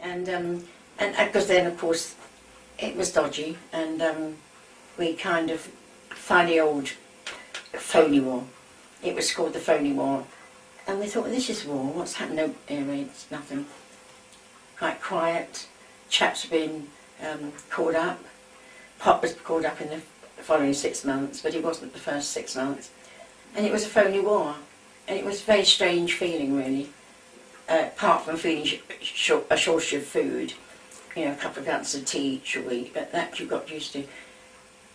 And because then, of course, it was dodgy, and we kind of funny old phony war. It was called the phony war, and we thought, well, this is war. What's happened? No air raids, nothing. Quite quiet. Chaps have been called up. Pop was called up in the following 6 months, but he wasn't the first 6 months. And it was a phony war, and it was a very strange feeling, really. Apart from feeling a shortage of food, you know, a couple of ounces of tea each a week, but that you got used to.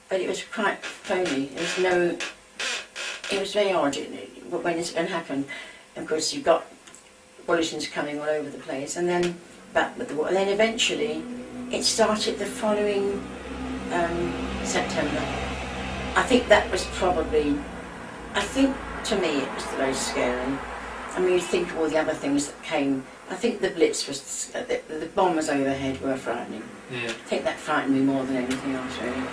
But it was quite phony. It was very odd when it's going to happen. Of course, you've got bulletins coming all over the place, and then back with the war. And then eventually, it started the following September. I think that was probably, to me, it was the most scary. I mean, you think of all the other things that came. I think the Blitz was, the bombers overhead were frightening. Yeah. I think that frightened me more than anything else, really.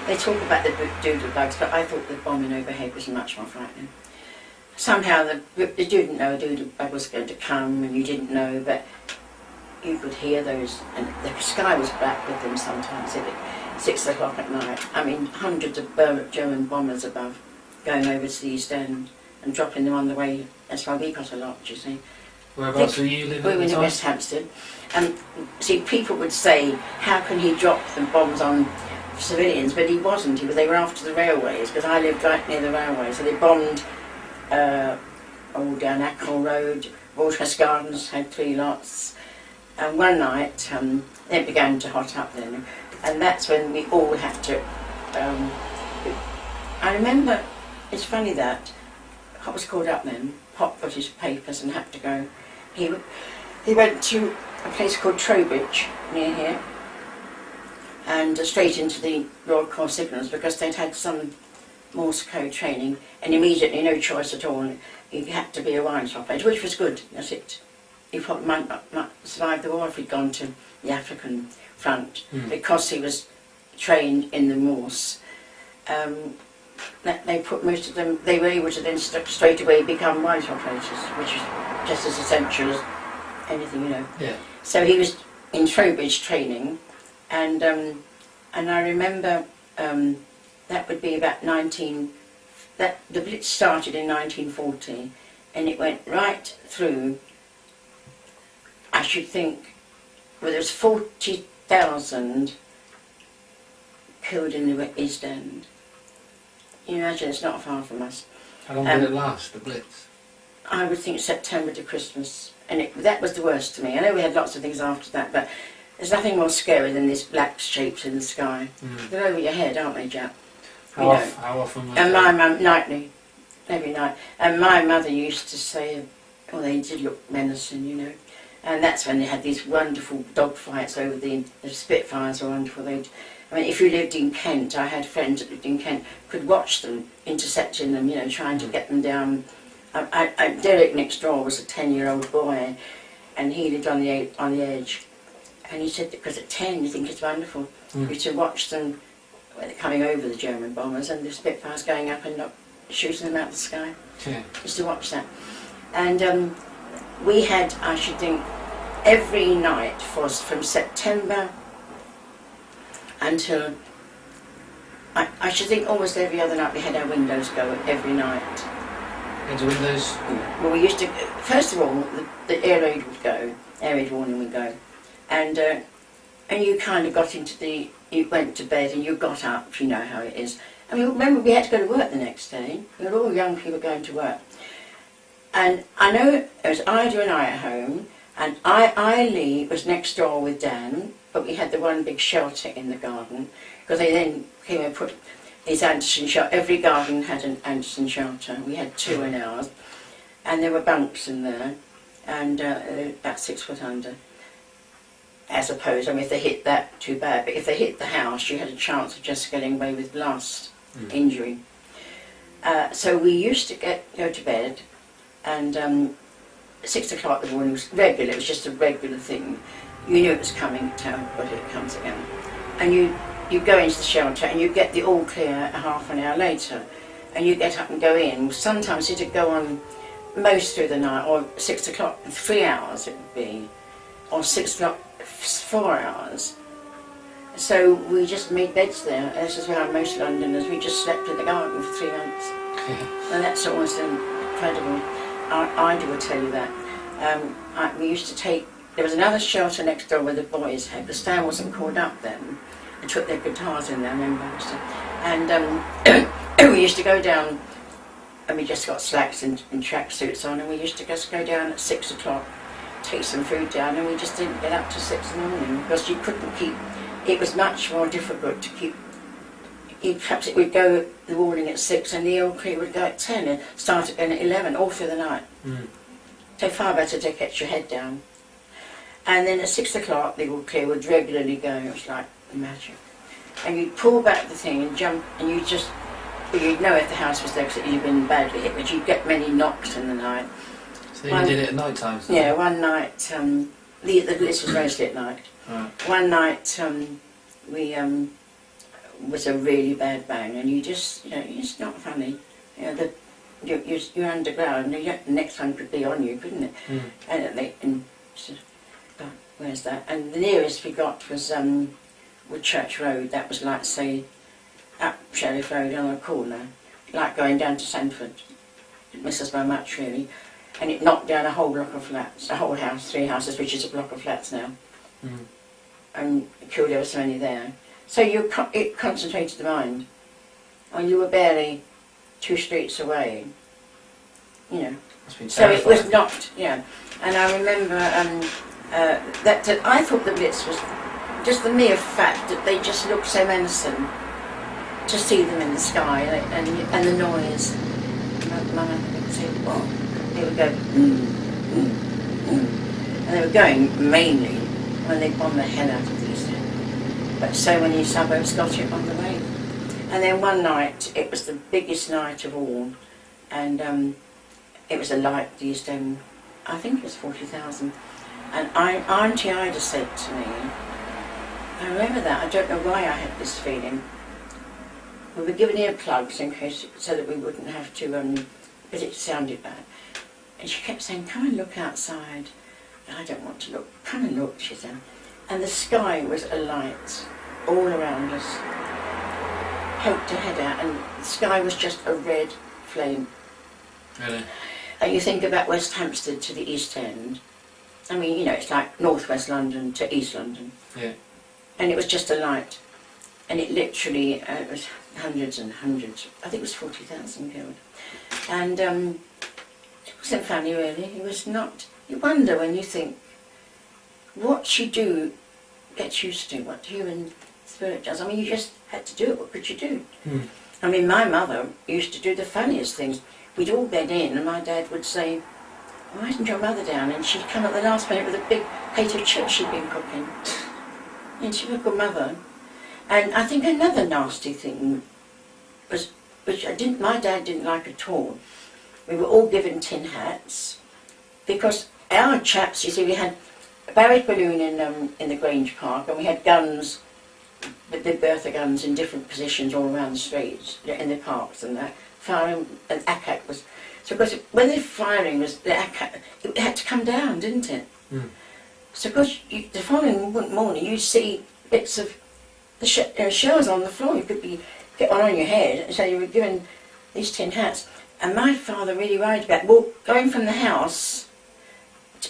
They talk about the doodle bugs, but I thought the bombing overhead was much more frightening. Somehow you didn't know a doodle bug was going to come, and you didn't know, but you could hear those, and the sky was black with them sometimes at 6 o'clock at night. I mean, hundreds of German bombers above, going over to the East End and dropping them on the way. That's why we got a lot, you see. Whereabouts were you living? We were in West Hampstead. And see, people would say, how can he drop the bombs on civilians? But he wasn't. They were after the railways, because I lived right near the railway. So they bombed all down Ackle Road. Waterhouse Gardens had 3 lots. And one night, it began to hot up then. And that's when we all had to... I remember, it's funny that Pop was called up then. Pop got his papers and had to go. He went to a place called Trowbridge near here, and straight into the Royal Corps Signals, because they'd had some Morse code training, and immediately, no choice at all, he had to be a wireless operator, which was good. That's it. He probably might not survive the war if he'd gone to the African front, because he was trained in the Morse. They put most of them, they were able to then straight away become wireless operators, which is just as essential as anything, you know. Yeah. So he was in Trowbridge training, and I remember that would be about the Blitz started in 1940, and it went right through, I should think, well, there was 40,000 killed in the East End. You imagine, it's not far from us. How long did it last, the Blitz? I would think September to Christmas, and that was the worst to me. I know we had lots of things after that, but there's nothing more scary than these black shapes in the sky. They're over your head, aren't they, Jack? How often was and that? my mum, nightly, every night. And my mother used to say, oh, they did look menacing, you know. And that's when they had these wonderful dog fights over the Spitfires were wonderful. I mean, if you lived in Kent, I had friends that lived in Kent, could watch them, intercepting them, you know, trying to get them down. Derek next door was a 10-year-old boy, and he lived on the edge. And he said, because at 10 you think it's wonderful, you to watch them when they're coming over the German bombers and the Spitfires going up and not shooting them out of the sky. Yeah. Used to watch that. And we had, I should think, every night from September until, I should think almost every other night we had our windows go every night. And the windows? Well, we used to, first of all, the air raid would go, air raid warning would go, and you kind of got into you went to bed and you got up, you know how it is. I mean, remember we had to go to work the next day. We were all young people going to work. And I know it was Ida and I at home, and Eileen was next door with Dan, but we had the one big shelter in the garden, because they then came and put these Anderson shelter. Every garden had an Anderson shelter. We had 2 in ours, and there were bunks in there, and about 6 foot under. As opposed, I mean, if they hit that, too bad, but if they hit the house, you had a chance of just getting away with blast injury. So we used to go to bed, and 6 o'clock in the morning was regular. It was just a regular thing. You knew it was coming. Tell everybody it comes again. And you go into the shelter and you get the all clear a half an hour later, and you get up and go in. Sometimes it'd go on most through the night, or 6 o'clock, 3 hours it would be. or 6 o'clock, 4 hours. So we just made beds there. This is where most Londoners, we just slept in the garden for 3 months. And that's almost incredible. I will tell you that. We used to take, there was another shelter next door where the boys had, the stand wasn't called up then. They took their guitars in there, I remember. And we used to go down, and we just got slacks and tracksuits on, and we used to just go down at 6 o'clock, take some food down, and we just didn't get up to 6 in the morning because you couldn't keep, it was much more difficult to keep. Perhaps it would go the morning at 6 and the old crew would go at 10 and start again at 11 all through the night. So far better to get your head down. And then at 6 o'clock the old crew would regularly go. It was like magic. And you'd pull back the thing and jump, and you'd just, well, you'd know if the house was there because you'd been badly hit, but you'd get many knocks in the night. So you did it at night time? Yeah, one night, the Blitz was mostly at night. Right. One night we was a really bad bang, and you just, it's not funny. You're underground, and the next one could be on you, couldn't it? And so, where's that? And the nearest we got was Woodchurch Road. That was like, say, up Sheriff Road on a corner, like going down to Sandford. It missed us by much, really. And it knocked down a whole block of flats, a whole house, 3 houses, which is a block of flats now. And killed ever so many there. So it concentrated the mind. And you were barely 2 streets away, So it was not, And I remember that I thought the Blitz was just the mere fact that they just looked so menacing to see them in the sky, and the noise. My mother would say, "What?" They would go, and they were going mainly when they bombed the hell out of these. But so many suburbs got it on the way. And then one night, it was the biggest night of all, and it was a light used, I think it was 40,000. And Auntie Ida said to me, I remember that, I don't know why I had this feeling. We were given earplugs in case, so that we wouldn't have to, but it sounded bad. And she kept saying, come and look outside. And I don't want to look. Come and look, she said. And the sky was alight all around us. Poked her head out, and the sky was just a red flame. Really? And you think about West Hampstead to the East End. I mean, it's like northwest London to East London. Yeah. And it was just a light. And it literally, it was hundreds and hundreds. I think it was 40,000 killed. And it wasn't funny, really. It was not. You wonder when you think, what you do gets used to, what human spirit does. I mean, you just had to do it. What could you do? I mean, my mother used to do the funniest things. We'd all bed in, and my dad would say, why isn't your mother down? And she'd come at the last minute with a big plate of chips she'd been cooking. And she was a good mother. And I think another nasty thing was, which my dad didn't like at all. We were all given tin hats, because our chaps, you see, we had a Barrack balloon in the Grange Park, and we had guns, the Bertha guns in different positions all around the streets, in the parks and that. Firing, and ACAC was, so of course when the firing was, the ACAC, it had to come down, didn't it? So of course the following morning you'd see bits of the shells on the floor. You could get one on your head, so you were given these tin hats. And my father really worried about going from the house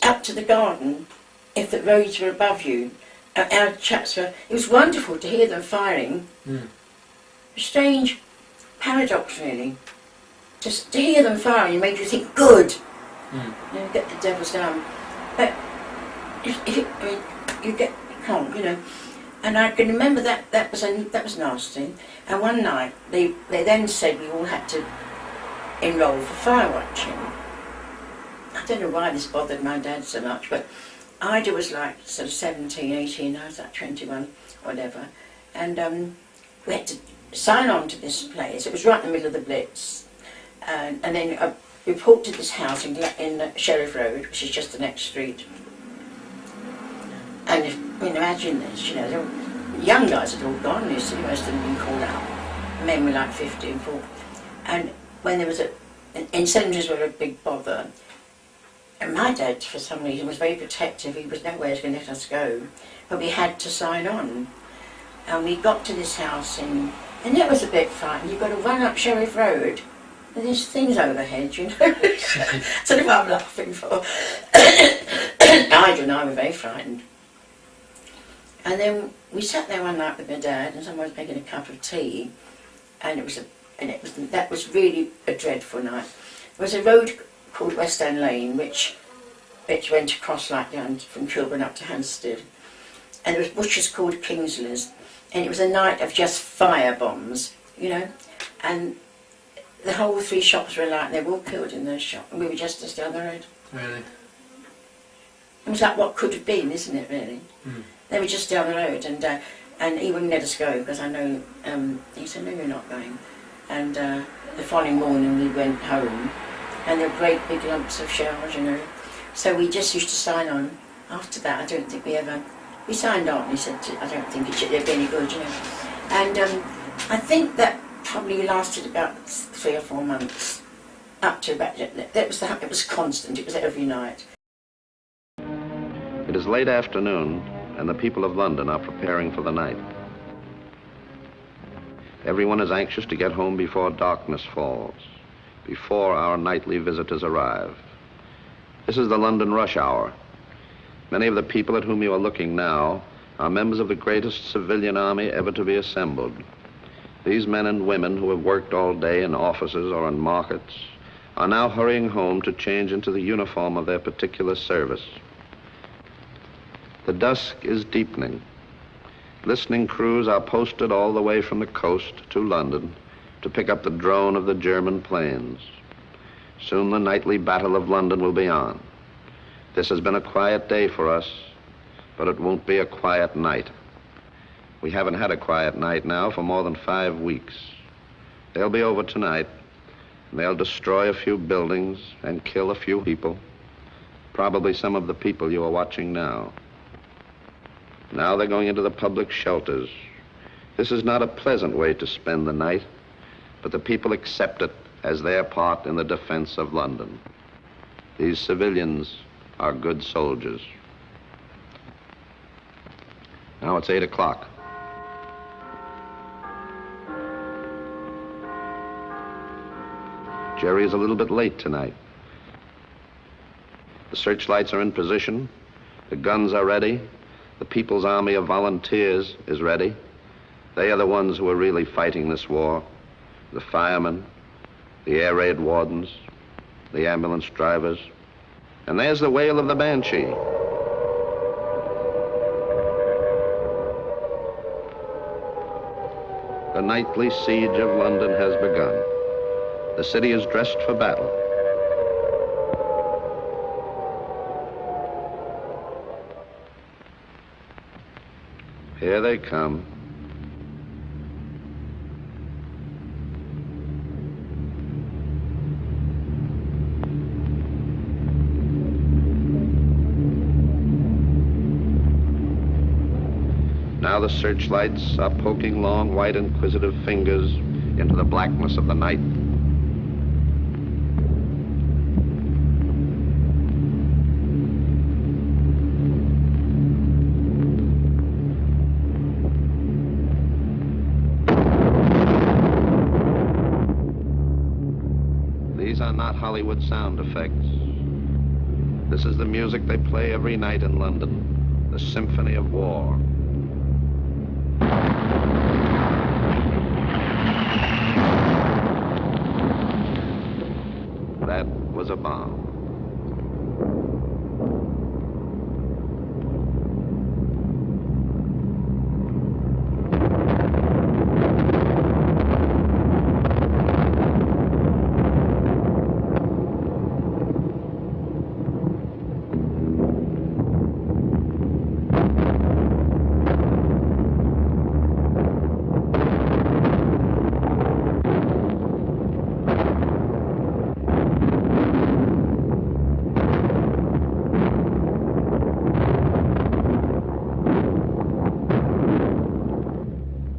up to the garden, if the roads were above you. Our chaps were, it was wonderful to hear them firing. A strange paradox, really. Just to hear them firing, it made you think, good. Get the devil's down. But you can't, And I can remember that was nasty. And one night they then said we all had to enrol for fire watching. I don't know why this bothered my dad so much, but Ida was like sort of 17, 18, I was like 21, whatever. And we had to sign on to this place. It was right in the middle of the Blitz. And then we walked to this house in Sheriff Road, which is just the next street. And imagine this, the young guys had all gone, most of them been called out. Men were like 50 and 40. And when there was incenders were a big bother, And my dad, for some reason, was very protective. He was nowhere to let us go. But we had to sign on. And we got to this house and it was a bit frightening. You've got to run up Sheriff Road. And there's things overhead, you know. That's what I'm laughing for. Nigel and I were very frightened. And then we sat there one night with my dad and someone was making a cup of tea. And that was really a dreadful night. There was a road called West End Lane, which went across like down from Kilburn up to Hampstead. And there was bushes called Kingsley's, and it was a night of just fire bombs, you know. And the whole 3 shops were alight, and they were all killed in those shops, and we were just down the road. Really? It was like what could have been, isn't it, really? Mm. They were just down the road, and he wouldn't let us go, because I know, he said, no, you're not going. And the following morning we went home, and there were great big lumps of shells, you know. So we just used to sign on. After that, I don't think we signed on. He said, I don't think it'd be any good, you know. And I think that probably lasted about 3 or 4 months, up to about, it was constant, it was every night. It is late afternoon, and the people of London are preparing for the night. Everyone is anxious to get home before darkness falls, before our nightly visitors arrive. This is the London rush hour. Many of the people at whom you are looking now are members of the greatest civilian army ever to be assembled. These men and women who have worked all day in offices or in markets are now hurrying home to change into the uniform of their particular service. The dusk is deepening. Listening crews are posted all the way from the coast to London to pick up the drone of the German planes. Soon the nightly battle of London will be on. This has been a quiet day for us, but it won't be a quiet night. We haven't had a quiet night now for more than 5 weeks. They'll be over tonight, and they'll destroy a few buildings and kill a few people, probably some of the people you are watching now. Now they're going into the public shelters. This is not a pleasant way to spend the night, but the people accept it as their part in the defense of London. These civilians are good soldiers. Now it's 8 o'clock. Jerry is a little bit late tonight. The searchlights are in position. The guns are ready. The People's Army of Volunteers is ready. They are the ones who are really fighting this war. The firemen, the air raid wardens, the ambulance drivers. And there's the wail of the banshee. The nightly siege of London has begun. The city is dressed for battle. Here they come. Now the searchlights are poking long, white, inquisitive fingers into the blackness of the night. These are not Hollywood sound effects. This is the music they play every night in London, the symphony of war. That was a bomb.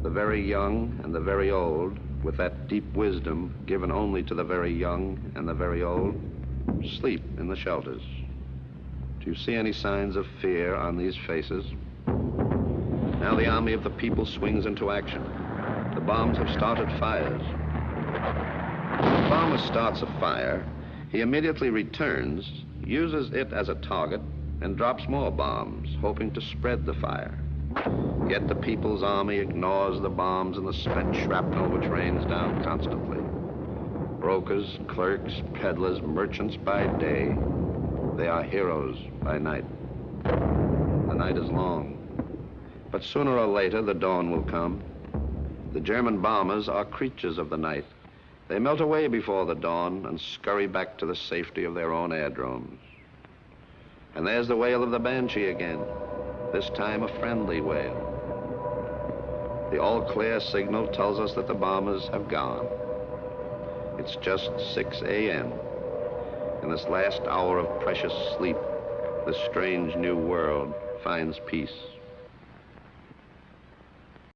The very young and the very old, with that deep wisdom given only to the very young and the very old, sleep in the shelters. Do you see any signs of fear on these faces? Now the army of the people swings into action. The bombs have started fires. When the bomber starts a fire, he immediately returns, uses it as a target, and drops more bombs, hoping to spread the fire. Yet the people's army ignores the bombs and the spent shrapnel which rains down constantly. Brokers, clerks, peddlers, merchants by day, they are heroes by night. The night is long, but sooner or later the dawn will come. The German bombers are creatures of the night. They melt away before the dawn and scurry back to the safety of their own airdromes. And there's the wail of the banshee again, this time a friendly wail. The all-clear signal tells us that the bombers have gone. It's just 6 a.m. In this last hour of precious sleep, this strange new world finds peace.